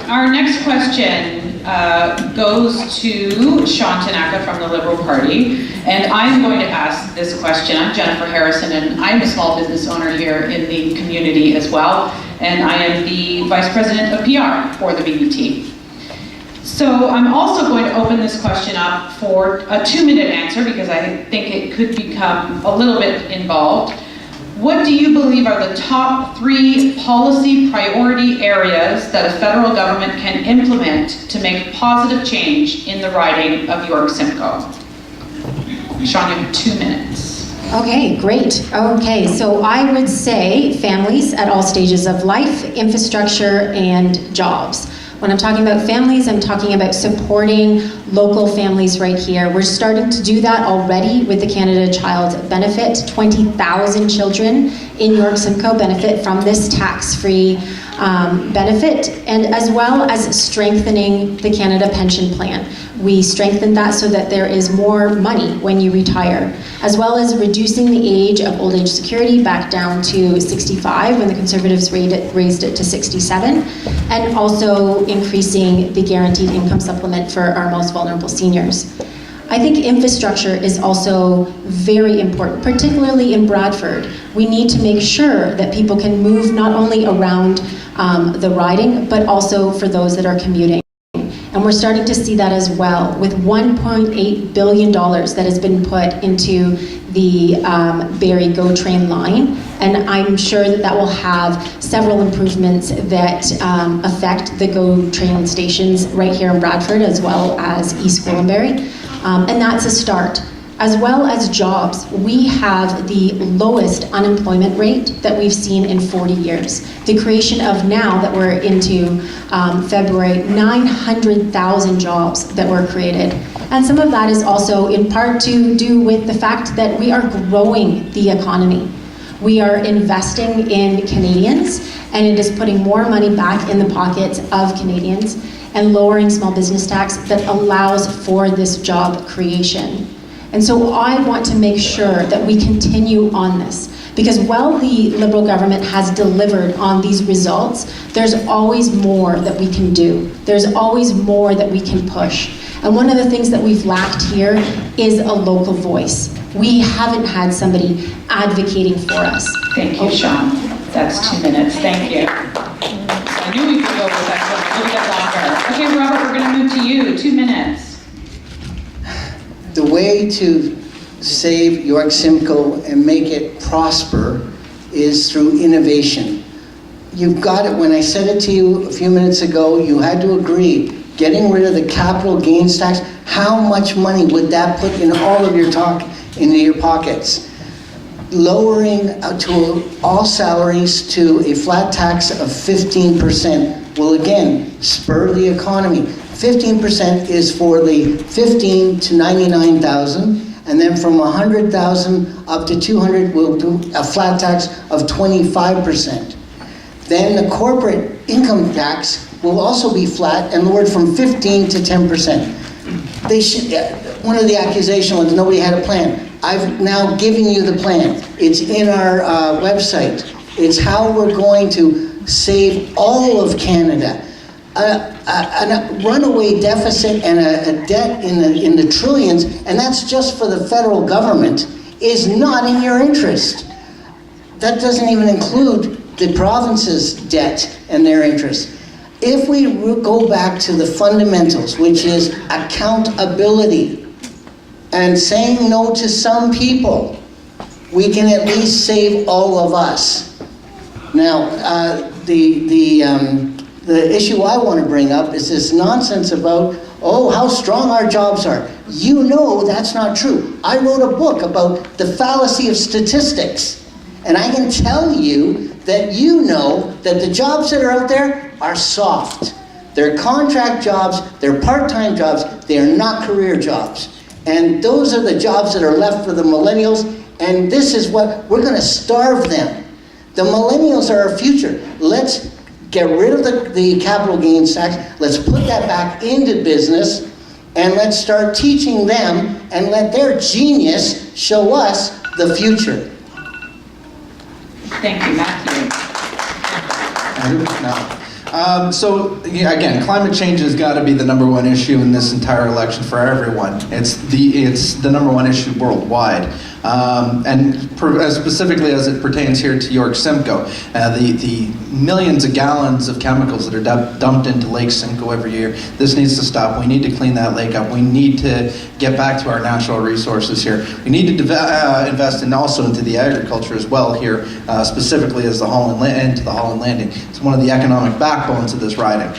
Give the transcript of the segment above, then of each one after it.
Our next question goes to Sean Tanaka from the Liberal Party, and I'm going to ask this question. I'm Jennifer Harrison, and I'm a small business owner here in the community as well, and I am the Vice President of PR for the BBT. So I'm also going to open this question up for a 2-minute answer because I think it could become a little bit involved. What do you believe are the top 3 policy priority areas that a federal government can implement to make positive change in the riding of York-Simcoe? Sean, you have 2 minutes. Okay, great. Okay, so I would say families at all stages of life, infrastructure, and jobs. When I'm talking about families, I'm talking about supporting local families right here. We're starting to do that already with the Canada Child Benefit. 20,000 children in York-Simcoe benefit from this tax-free benefit, and as well as strengthening the Canada Pension Plan. We strengthened that so that there is more money when you retire, as well as reducing the age of old age security back down to 65 when the Conservatives raised it to 67, and also increasing the guaranteed income supplement for our most vulnerable seniors. I think infrastructure is also very important, particularly in Bradford. We need to make sure that people can move not only around the riding, but also for those that are commuting. And we're starting to see that as well, with $1.8 billion that has been put into the Barrie GO train line. And I'm sure that that will have several improvements that affect the GO train stations right here in Bradford, as well as East Gwillimbury. And that's a start. As well as jobs, we have the lowest unemployment rate that we've seen in 40 years. The creation of, now that we're into February, 900,000 jobs that were created. And some of that is also in part to do with the fact that we are growing the economy. We are investing in Canadians, and it is putting more money back in the pockets of Canadians and lowering small business tax that allows for this job creation. And so I want to make sure that we continue on this, because while the Liberal government has delivered on these results, there's always more that we can do. There's always more that we can push. And one of the things that we've lacked here is a local voice. We haven't had somebody advocating for us. Thank you, Sean. That's 2 minutes. Thank you. I knew we could go with that one a little bit longer. Okay, Robert, we're going to move to you. 2 minutes. The way to save York-Simcoe and make it prosper is through innovation. You've got it. When I said it to you a few minutes ago, you had to agree. Getting rid of the capital gains tax, how much money would that put in all of your into your pockets? Lowering to all salaries to a flat tax of 15% will again spur the economy. 15% is for the 15 to 99,000, and then from 100,000 up to 200, we'll do a flat tax of 25%. Then the corporate income tax will also be flat and lowered from 15 to 10%. They should. One of the accusations was nobody had a plan. I've now given you the plan. It's in our website. It's how we're going to save all of Canada. A runaway deficit and a debt in the trillions, and that's just for the federal government, is not in your interest. That doesn't even include the province's debt and their interest. If we go back to the fundamentals, which is accountability and saying no to some people, we can at least save all of us. Now, the issue I want to bring up is this nonsense about, oh, how strong our jobs are. You know that's not true. I wrote a book about the fallacy of statistics, and I can tell you that you know that the jobs that are out there are soft. They're contract jobs, they're part-time jobs, they are not career jobs. And those are the jobs that are left for the millennials, and this is what, we're going to starve them. The millennials are our future. Let's get rid of the capital gains tax, let's put that back into business, and let's start teaching them and let their genius show us the future. Thank you, Matthew. So yeah, again, climate change has got to be the number one issue in this entire election for everyone. It's the number one issue worldwide, specifically as it pertains here to York Simcoe. The millions of gallons of chemicals that are dumped into Lake Simcoe every year. This needs to stop. We need to clean that lake up. We need to get back to our natural resources here. We need to invest also into the agriculture as well here, specifically as the Holland Landing. It's one of the economic backbones of this riding.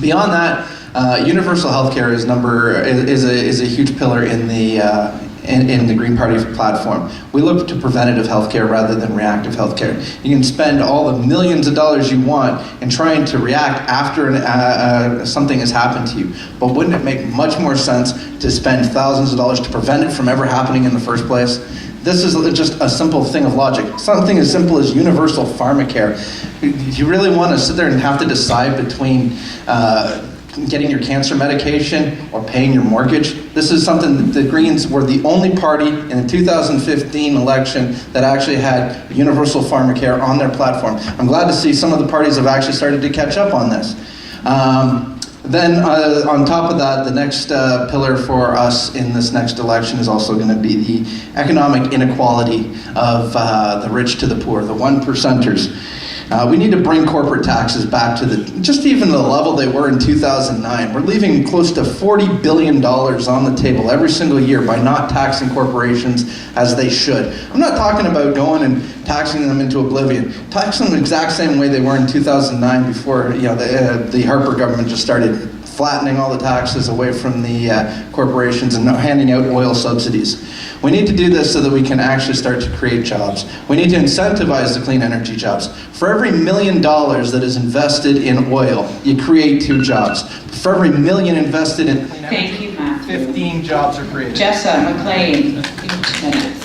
Beyond that, universal healthcare is a huge pillar in the Green Party platform. We look to preventative healthcare rather than reactive healthcare. You can spend all the millions of dollars you want in trying to react after something has happened to you. But wouldn't it make much more sense to spend thousands of dollars to prevent it from ever happening in the first place? This is just a simple thing of logic. Something as simple as universal pharmacare. You really want to sit there and have to decide between getting your cancer medication or paying your mortgage? This is something that the Greens were the only party in the 2015 election that actually had universal pharmacare on their platform. I'm glad to see some of the parties have actually started to catch up on this. Then on top of that, the next pillar for us in this next election is also going to be the economic inequality of the rich to the poor, the one percenters. We need to bring corporate taxes back to just even the level they were in 2009. We're leaving close to $40 billion on the table every single year by not taxing corporations as they should. I'm not talking about going and taxing them into oblivion. Tax them the exact same way they were in 2009 before the Harper government just started flattening all the taxes away from the corporations and handing out oil subsidies. We need to do this so that we can actually start to create jobs. We need to incentivize the clean energy jobs. For every $1 million that is invested in oil, you create 2 jobs. For every $1 million invested in clean energy, Thank you, Matthew. 15 jobs are created. Jessa McLean, 2 minutes.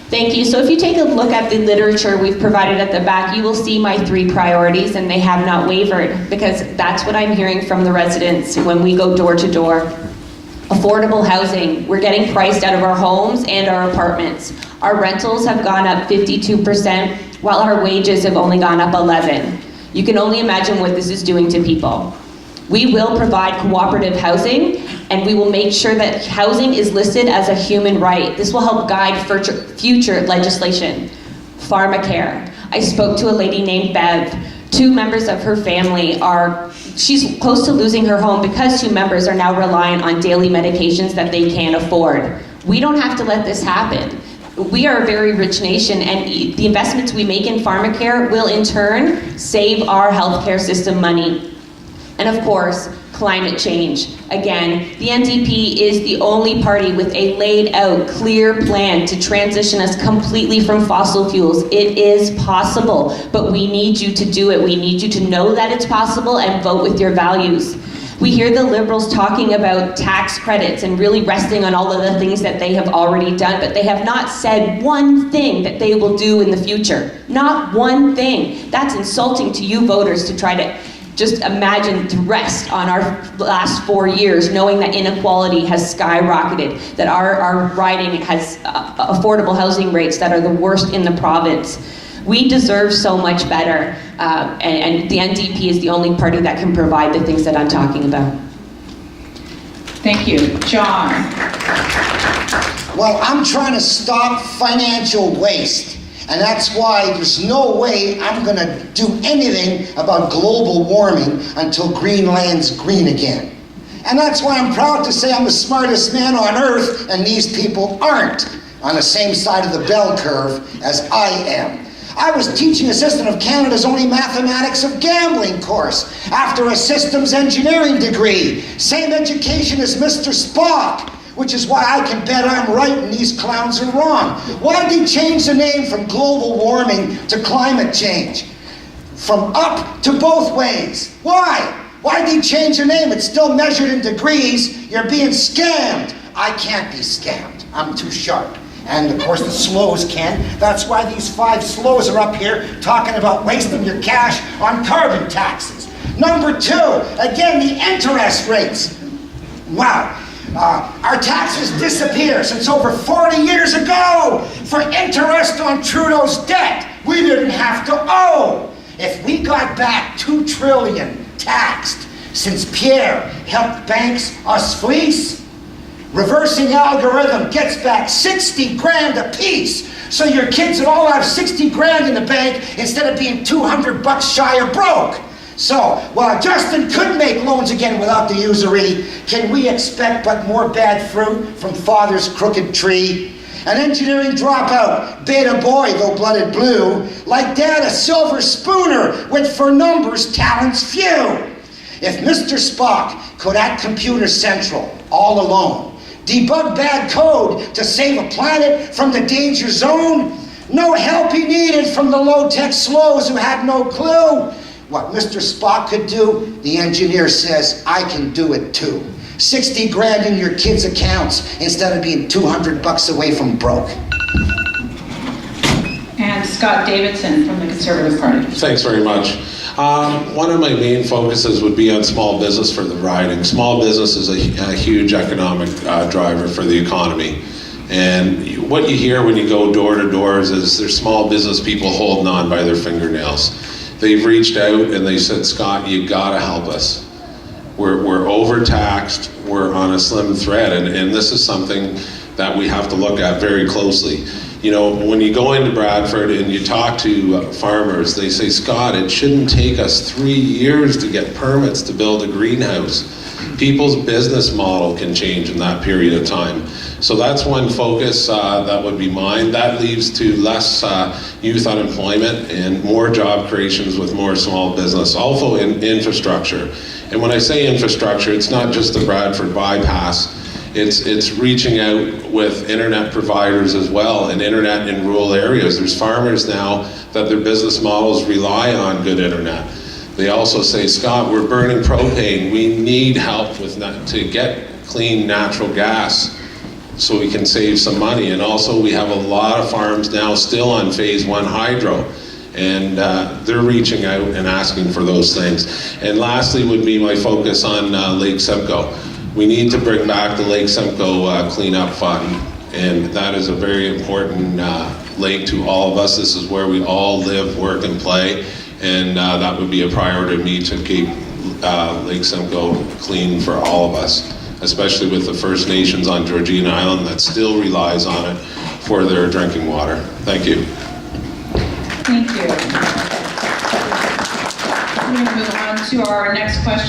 Thank you. So if you take a look at the literature we've provided at the back, you will see my 3 priorities, and they have not wavered, because that's what I'm hearing from the residents when we go door to door. Affordable housing. We're getting priced out of our homes and our apartments. Our rentals have gone up 52%, while our wages have only gone up 11%. You can only imagine what this is doing to people. We will provide cooperative housing, and we will make sure that housing is listed as a human right. This will help guide future legislation. Pharmacare. I spoke to a lady named Bev. 2 members of her family she's close to losing her home because 2 members are now reliant on daily medications that they can't afford. We don't have to let this happen. We are a very rich nation, and the investments we make in pharmacare will in turn save our healthcare system money. And of course, climate change. Again, the NDP is the only party with a laid out, clear plan to transition us completely from fossil fuels. It is possible, but we need you to do it. We need you to know that it's possible and vote with your values. We hear the Liberals talking about tax credits and really resting on all of the things that they have already done, but they have not said one thing that they will do in the future. Not one thing. That's insulting to you voters to try to just imagine to rest on our last 4 years, knowing that inequality has skyrocketed, that our riding has affordable housing rates that are the worst in the province. We deserve so much better, and the NDP is the only party that can provide the things that I'm talking about. Thank you. John. Well, I'm trying to stop financial waste. And that's why there's no way I'm going to do anything about global warming until Greenland's green again. And that's why I'm proud to say I'm the smartest man on earth, and these people aren't on the same side of the bell curve as I am. I was teaching assistant of Canada's only mathematics of gambling course after a systems engineering degree. Same education as Mr. Spock. Which is why I can bet I'm right and these clowns are wrong. Why did they change the name from global warming to climate change? From up to both ways. Why? Why did they change the name? It's still measured in degrees. You're being scammed. I can't be scammed. I'm too sharp. And of course the slows can. That's why these 5 slows are up here talking about wasting your cash on carbon taxes. Number 2, again, the interest rates. Wow. Our taxes disappear since over 40 years ago for interest on Trudeau's debt. we didn't have to owe. If we got back 2 trillion taxed since Pierre helped banks us fleece, reversing algorithm gets back 60 grand a piece. So your kids would all have 60 grand in the bank instead of being 200 bucks shy of broke. So, while Justin could make loans again without the usury, can we expect but more bad fruit from father's crooked tree? An engineering dropout, beta boy though blooded blue, like dad a silver spooner with for numbers talents few. If Mr. Spock could at Computer Central, all alone, debug bad code to save a planet from the danger zone, no help he needed from the low-tech slows who had no clue. What Mr. Spock could do, the engineer says, I can do it too. 60 grand in your kids' accounts instead of being 200 bucks away from broke. And Scott Davidson from the Conservative Party. Thanks very much. One of my main focuses would be on small business for the riding. Small business is a huge economic driver for the economy. And what you hear when you go door to door is there's small business people holding on by their fingernails. They've reached out and they said, Scott, you gotta help us. We're overtaxed, we're on a slim thread, and this is something that we have to look at very closely. You know, when you go into Bradford and you talk to farmers, they say, Scott, it shouldn't take us 3 years to get permits to build a greenhouse. People's business model can change in that period of time. So that's one focus that would be mine. That leads to less youth unemployment and more job creations with more small business. Also in infrastructure. And when I say infrastructure, it's not just the Bradford bypass. It's reaching out with internet providers as well, and internet in rural areas. There's farmers now that their business models rely on good internet. They also say, Scott, we're burning propane. We need help to get clean natural gas so we can save some money. And also we have a lot of farms now still on phase 1 hydro. And they're reaching out and asking for those things. And lastly would be my focus on Lake Simcoe. We need to bring back the Lake Simcoe cleanup fund. And that is a very important lake to all of us. This is where we all live, work, and play. And that would be a priority to me to keep Lake Simcoe clean for all of us, especially with the First Nations on Georgian Island that still relies on it for their drinking water. Thank you. Thank you. We're going to move on to our next question.